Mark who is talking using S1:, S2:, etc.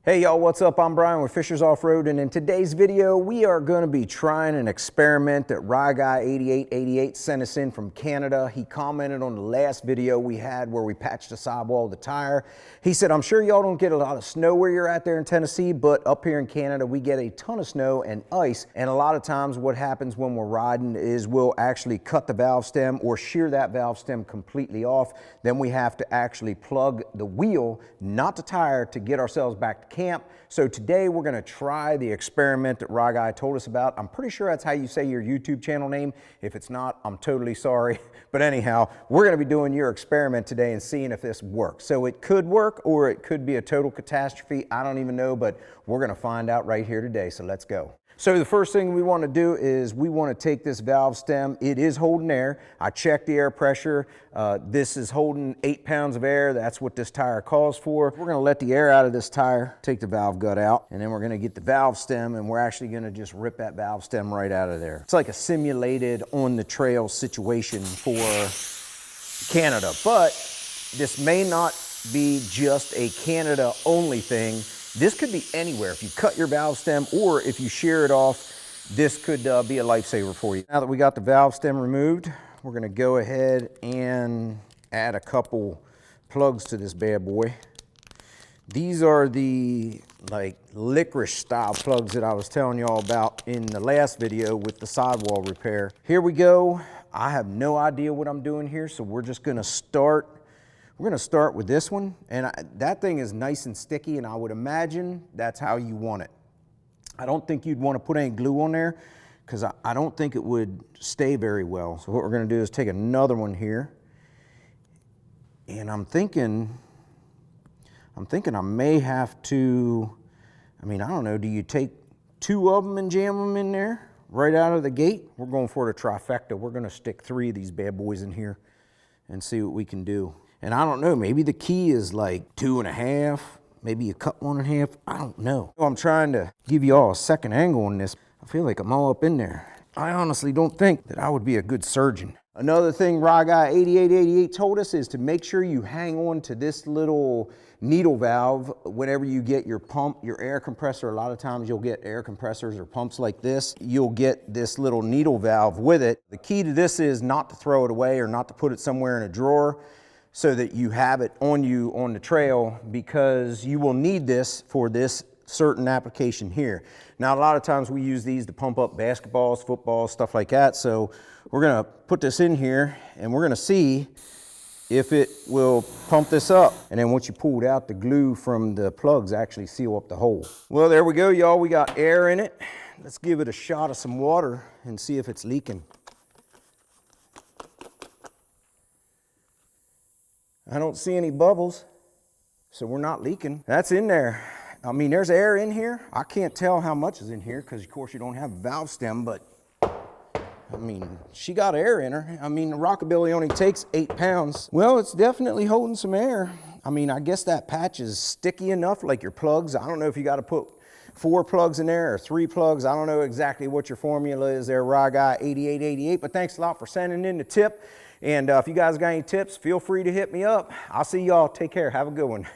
S1: Hey y'all, what's up? I'm Brian with Fishers Off-Road, and in today's video we are going to be trying an experiment that RyeGuy8888 sent us in from Canada. He commented on the last video we had where we patched the sidewall of the tire. He said, I'm sure y'all don't get a lot of snow where you're at there in Tennessee, but up here in Canada we get a ton of snow and ice, and a lot of times what happens when we're riding is we'll actually cut the valve stem or shear that valve stem completely off. Then we have to actually plug the wheel, not the tire, to get ourselves back to camp. So today we're going to try the experiment that RyeGuy told us about. I'm pretty sure that's how you say your YouTube channel name. If it's not, I'm totally sorry. But anyhow, we're going to be doing your experiment today and seeing if this works. So it could work or it could be a total catastrophe. I don't even know, but we're going to find out right here today. So let's go. So the first thing we want to do is we want to take this valve stem. It is holding air. I checked the air pressure. This is holding 8 pounds of air. That's what this tire calls for. We're going to let the air out of this tire, take the valve gut out, and then we're going to get the valve stem, and we're actually going to just rip that valve stem right out of there. It's like a simulated on the trail situation for Canada, but this may not be just a Canada only thing. This could be anywhere. If you cut your valve stem or if you shear it off, this could be a lifesaver for you. Now that we got the valve stem removed, we're gonna go ahead and add a couple plugs to this bad boy. These are the like licorice style plugs that I was telling y'all about in the last video with the sidewall repair. Here we go. I have no idea what I'm doing here, so we're just gonna start. We're going to start with this one, and that thing is nice and sticky, and I would imagine that's how you want it. I don't think you'd want to put any glue on there because I don't think it would stay very well. So what we're going to do is take another one here, and I'm thinking I may have to, I don't know, do you take 2 of them and jam them in there right out of the gate? We're going for the trifecta. We're going to stick 3 of these bad boys in here and see what we can do. And I don't know, maybe the key is like 2.5, maybe you cut 1.5, I don't know. I'm trying to give you all a second angle on this. I feel like I'm all up in there. I honestly don't think that I would be a good surgeon. Another thing RyeGuy8888 told us is to make sure you hang on to this little needle valve whenever you get your pump, your air compressor. A lot of times you'll get air compressors or pumps like this. You'll get this little needle valve with it. The key to this is not to throw it away or not to put it somewhere in a drawer, so that you have it on you on the trail, because you will need this for this certain application here. Now, a lot of times we use these to pump up basketballs, footballs, stuff like that. So we're gonna put this in here and we're gonna see if it will pump this up. And then once you pull it out, the glue from the plugs actually seal up the hole. Well, there we go, y'all. We got air in it. Let's give it a shot of some water and see if it's leaking. I don't see any bubbles, so we're not leaking. That's in there. There's air in here. I can't tell how much is in here because, of course, you don't have a valve stem, but, she got air in her. The Rockabilly only takes 8 pounds. Well, it's definitely holding some air. I guess that patch is sticky enough, like your plugs. I don't know if you got to put 4 plugs in there or 3 plugs. I don't know exactly what your formula is there, RyeGuy8888, but thanks a lot for sending in the tip. And if you guys got any tips, feel free to hit me up. I'll see y'all. Take care. Have a good one.